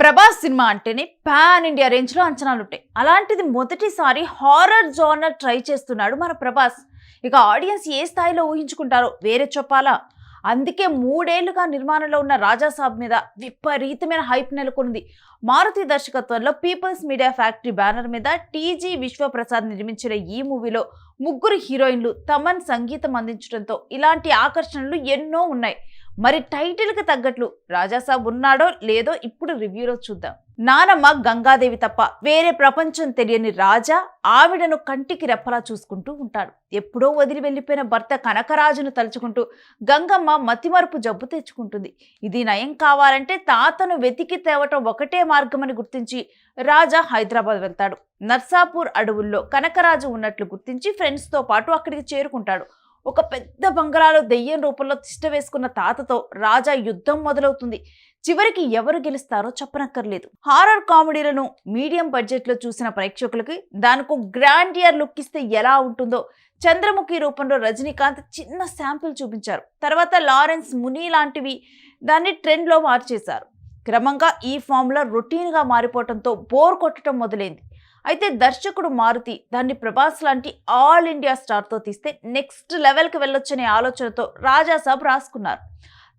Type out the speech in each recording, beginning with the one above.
Prabhas cinema అంటేనే pan India range లో అంచనాలు ఉంటాయి. అలాంటిది మొదటిసారి హారర్ జోనర్ ట్రై చేస్తున్నాడు మన ప్రభాస్. ఇక ఆడియన్స్ ఏ స్థాయిలో ఊహించుకుంటారో వేరే చెప్పాలా. అందుకే 3 ఏళ్లుగా నిర్మాణంలో ఉన్న రాజాసాబ్ మీద విపరీతమైన హైప్ నెలకొంది. మారుతి దర్శకత్వంలో పీపుల్స్ మీడియా ఫ్యాక్టరీ బ్యానర్ మీద టీజీ విశ్వప్రసాద్ నిర్మించిన ఈ మూవీలో 3 హీరోయిన్లు తమన్ సంగీతం అందించడంతో ఇలాంటి ఆకర్షణలు ఎన్నో ఉన్నాయి. మరి టైటిల్ కి తగ్గట్లు రాజాసాబ్ ఉన్నాడో లేదో ఇప్పుడు రివ్యూలో చూద్దాం. నానమ్మ గంగాదేవి తప్ప వేరే ప్రపంచం తెలియని రాజా ఆవిడను కంటికి రెప్పలా చూసుకుంటూ ఉంటాడు. ఎప్పుడో వదిలి వెళ్లిపోయిన భర్త కనకరాజును తలుచుకుంటూ గంగమ్మ మతిమరుపు జబ్బు తెచ్చుకుంటుంది. ఇది నయం కావాలంటే తాతను వెతికి తేవటం ఒకటే మార్గమని గుర్తించి రాజా హైదరాబాద్ వెళ్తాడు. నర్సాపూర్ అడవుల్లో కనకరాజు ఉన్నట్లు గుర్తించి ఫ్రెండ్స్ తో పాటు అక్కడికి చేరుకుంటాడు. ఒక పెద్ద బంగళాలో దెయ్యం రూపంలో తిష్ట వేసుకున్న తాతతో రాజా యుద్ధం మొదలవుతుంది. చివరికి ఎవరు గెలుస్తారో చెప్పనక్కర్లేదు. హారర్ కామెడీలను మీడియం బడ్జెట్ లో చూసిన ప్రేక్షకులకి దానికి గ్రాండియర్ లుక్ ఇస్తే ఎలా ఉంటుందో చంద్రముఖి రూపంలో రజనీకాంత్ చిన్న శాంపిల్ చూపించారు. తర్వాత లారెన్స్ ముని లాంటివి దాన్ని ట్రెండ్ లో మార్చేశారు. క్రమంగా ఈ ఫార్ములా రొటీన్ గా మారిపోవడంతో బోర్ కొట్టడం మొదలైంది. అయితే దర్శకుడు మారుతి దాన్ని ప్రభాస్ లాంటి ఆల్ ఇండియా స్టార్ తో తీస్తే నెక్స్ట్ లెవెల్ కి వెళ్ళొచ్చనే ఆలోచనతో రాజాసాబ్ రాసుకున్నారు.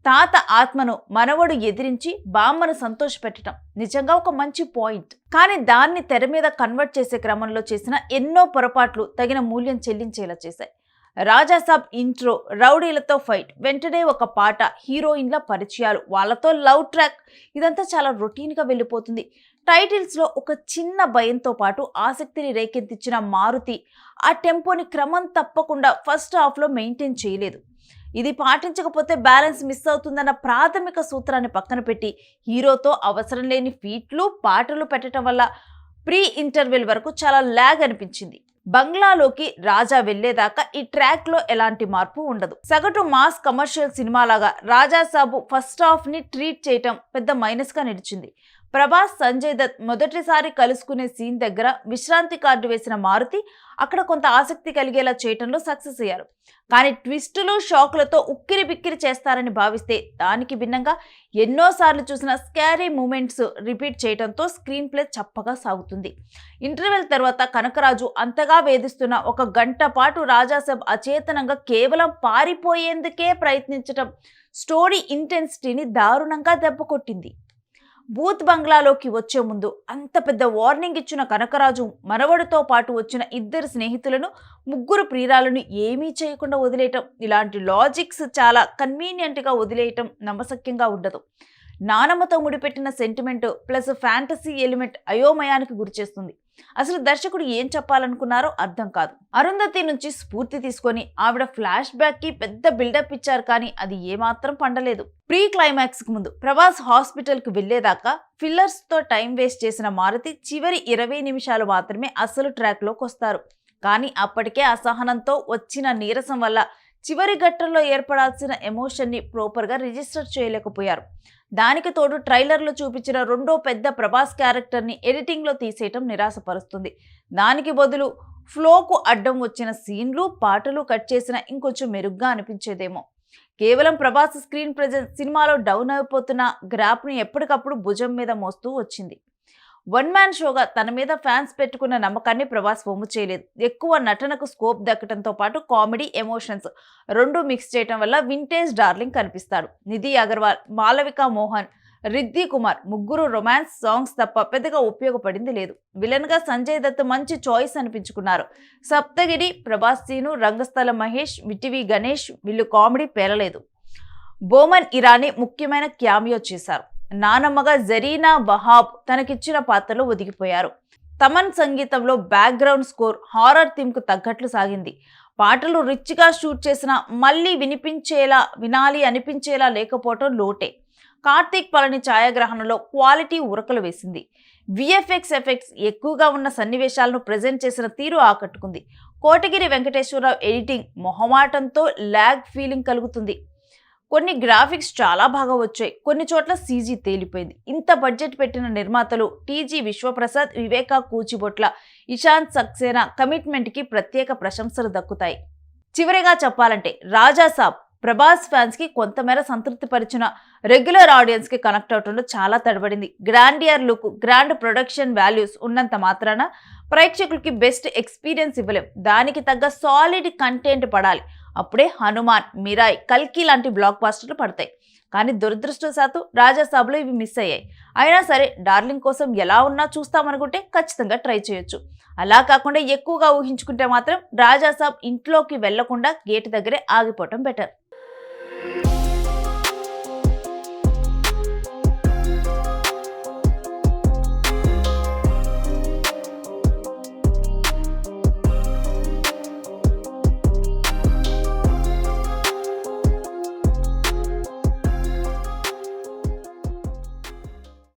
తాత ఆత్మను మనవడు ఎదిరించి బామ్మను సంతోషపెట్టడం నిజంగా ఒక మంచి పాయింట్. కానీ దాన్ని తెర మీద కన్వర్ట్ చేసే క్రమంలో చేసిన ఎన్నో పొరపాట్లు తగిన మూల్యం చెల్లించేలా చేశాయి. రాజాసాబ్ ఇంట్రో రౌడీలతో ఫైట్, వెంటనే ఒక పాట, హీరోయిన్ల పరిచయాలు, వాళ్ళతో లవ్ ట్రాక్, ఇదంతా చాలా రొటీన్ గా వెళ్ళిపోతుంది. టైటిల్స్ లో ఒక చిన్న భయంతో పాటు ఆసక్తిని రేకెత్తించిన మారుతి ఆ టెంపోని క్రమం తప్పకుండా ఫస్ట్ హాఫ్ లో మెయింటైన్ చేయలేదు. ఇది పాటించకపోతే బ్యాలెన్స్ మిస్ అవుతుందన్న ప్రాథమిక సూత్రాన్ని పక్కన పెట్టి హీరోతో అవసరం లేని ఫీట్లు పాటలు పెట్టడం వల్ల ప్రీ ఇంటర్వెల్ వరకు చాలా ల్యాగ్ అనిపించింది. బంగ్లాలోకి రాజా వెళ్లేదాకా ఈ ట్రాక్ లో ఎలాంటి మార్పు ఉండదు. సగటు మాస్ కమర్షియల్ సినిమా లాగా రాజాసాబు ఫస్ట్ హాఫ్ ని ట్రీట్ చేయటం పెద్ద మైనస్ గా నిలిచింది. ప్రభాస్ సంజయ్ దత్ మొదటిసారి కలుసుకునే సీన్ దగ్గర విశ్రాంతి కార్డు వేసిన మారుతి అక్కడ కొంత ఆసక్తి కలిగేలా చేయటంలో సక్సెస్ అయ్యారు. కానీ ట్విస్టులు షాక్లతో ఉక్కిరి బిక్కిరి చేస్తారని భావిస్తే దానికి భిన్నంగా ఎన్నోసార్లు చూసిన స్కారీ మూమెంట్స్ రిపీట్ చేయడంతో స్క్రీన్ ప్లే చప్పగా సాగుతుంది. ఇంటర్వెల్ తర్వాత కనకరాజు అంతగా వేధిస్తున్న 1 గంట పాటు రాజాసాబ్ అచేతనంగా కేవలం పారిపోయేందుకే ప్రయత్నించటం స్టోరీ ఇంటెన్సిటీని దారుణంగా దెబ్బకొట్టింది. బూత్ బంగ్లాలోకి వచ్చే ముందు అంత పెద్ద వార్నింగ్ ఇచ్చిన కనకరాజు మనవడితో పాటు వచ్చిన 2 స్నేహితులను 3 ప్రియురాలను ఏమీ చేయకుండా వదిలేయటం, ఇలాంటి లాజిక్స్ చాలా కన్వీనియంట్ గా వదిలేయటం నమ్మశక్యంగా ఉండదు. నానమ్మతో ముడిపెట్టిన సెంటిమెంట్ ప్లస్ ఫ్యాంటసీ ఎలిమెంట్ అయోమయానికి గురిచేస్తుంది. అసలు దర్శకుడు ఏం చెప్పాలనుకున్నారో అర్థం కాదు. అరుంధతి నుంచి స్ఫూర్తి తీసుకొని ఆవిడ ఫ్లాష్ బ్యాక్ కి పెద్ద బిల్డప్ ఇచ్చారు, కానీ అది ఏమాత్రం పండలేదు. ప్రీ క్లైమాక్స్ కు ముందు ప్రభాస్ హాస్పిటల్ కు వెళ్లేదాకా ఫిల్లర్స్ తో టైం వేస్ట్ చేసిన మారుతి చివరి 20 నిమిషాలు మాత్రమే అసలు ట్రాక్ లోకి వస్తారు. కానీ అప్పటికే అసహనంతో వచ్చిన నీరసం వల్ల చివరి ఘట్టంలో ఏర్పడాల్సిన ఎమోషన్ ని ప్రాపర్ గా రిజిస్టర్ చేయలేకపోయారు. దానికి తోడు ట్రైలర్లో చూపించిన 2వ పెద్ద ప్రభాస్ క్యారెక్టర్ ని ఎడిటింగ్ లో తీసేయటం నిరాశపరుస్తుంది. దానికి బదులు ఫ్లోకు అడ్డం వచ్చిన సీన్లు పాటలు కట్ చేసిన ఇంకొంచెం మెరుగ్గా అనిపించేదేమో. కేవలం ప్రభాస్ స్క్రీన్ ప్రెజెన్స్ సినిమాలో డౌన్ అయిపోతున్న గ్రాఫ్ ని ఎప్పటికప్పుడు భుజం మీద మోస్తూ వచ్చింది. 1 మ్యాన్ షోగా తన మీద ఫ్యాన్స్ పెట్టుకున్న నమ్మకాన్ని ప్రభాస్ వమ్ము చేయలేదు. ఎక్కువ నటనకు స్కోప్ దక్కడంతో పాటు కామెడీ ఎమోషన్స్ 2 మిక్స్ చేయడం వల్ల వింటేజ్ డార్లింగ్ కనిపిస్తాడు. నిధి అగర్వాల్, మాలవిక మోహన్, రిద్ధి కుమార్ 3 రొమాన్స్ సాంగ్స్ తప్ప పెద్దగా ఉపయోగపడింది లేదు. విలన్ గా సంజయ్ దత్ మంచి చాయిస్ అనిపించుకున్నారు. సప్తగిరి, ప్రభాస్ సీను, రంగస్థల మహేష్, విటివి గణేష్ వీళ్ళు కామెడీ పేరలేదు. బోమన్ ఇరానీ ముఖ్యమైన క్యామియో చేశారు. నానమ్మగా జరీనా వహాబ్ తనకిచ్చిన పాత్రలో ఒదిగిపోయారు. తమన్ సంగీతంలో బ్యాక్గ్రౌండ్ స్కోర్ హారర్ థీమ్ కు తగ్గట్లు సాగింది. పాటలు రిచ్ గా షూట్ చేసిన మళ్ళీ వినాలి అనిపించేలా లేకపోవటం లోటే. కార్తీక్ పళని ఛాయాగ్రహణలో క్వాలిటీ ఉరకలు వేసింది. విఎఫ్ఎక్స్ ఎఫెక్ట్స్ ఎక్కువగా ఉన్న సన్నివేశాలను ప్రెజెంట్ చేసిన తీరు ఆకట్టుకుంది. కోటగిరి వెంకటేశ్వరరావు ఎడిటింగ్ మొహమాటంతో ల్యాగ్ ఫీలింగ్ కలుగుతుంది. కొన్ని గ్రాఫిక్స్ చాలా బాగా వచ్చాయి, కొన్ని చోట్ల సీజీ తేలిపోయింది. ఇంత బడ్జెట్ పెట్టిన నిర్మాతలు టీజీ విశ్వప్రసాద్, వివేకా కూచిబొట్ల, ఇషాంత్ సక్సేనా కమిట్మెంట్ కి ప్రత్యేక ప్రశంసలు దక్కుతాయి. చివరిగా చెప్పాలంటే రాజాసాబ్ ప్రభాస్ ఫ్యాన్స్ కి కొంతమేర సంతృప్తి పరిచిన రెగ్యులర్ ఆడియన్స్ కి కనెక్ట్ అవటంలో చాలా తడబడింది. Grandeur look, grand production values ఉన్నంత మాత్రాన ప్రేక్షకులకి బెస్ట్ ఎక్స్పీరియన్స్ ఇవ్వలేం. దానికి తగ్గ సాలిడ్ కంటెంట్ పడాలి. అప్పుడే హనుమాన్, మిరాయ్, కల్కి లాంటి బ్లాక్ బాస్టర్లు పడతాయి. కానీ దురదృష్టవశాత్తు రాజాసాబ్లో ఇవి మిస్ అయ్యాయి. అయినా సరే డార్లింగ్ కోసం ఎలా ఉన్నా చూస్తామనుకుంటే ఖచ్చితంగా ట్రై చేయొచ్చు. అలా కాకుండా ఎక్కువగా ఊహించుకుంటే మాత్రం రాజాసాబ్ ఇంట్లోకి వెళ్లకుండా గేటు దగ్గరే ఆగిపోవటం బెటర్.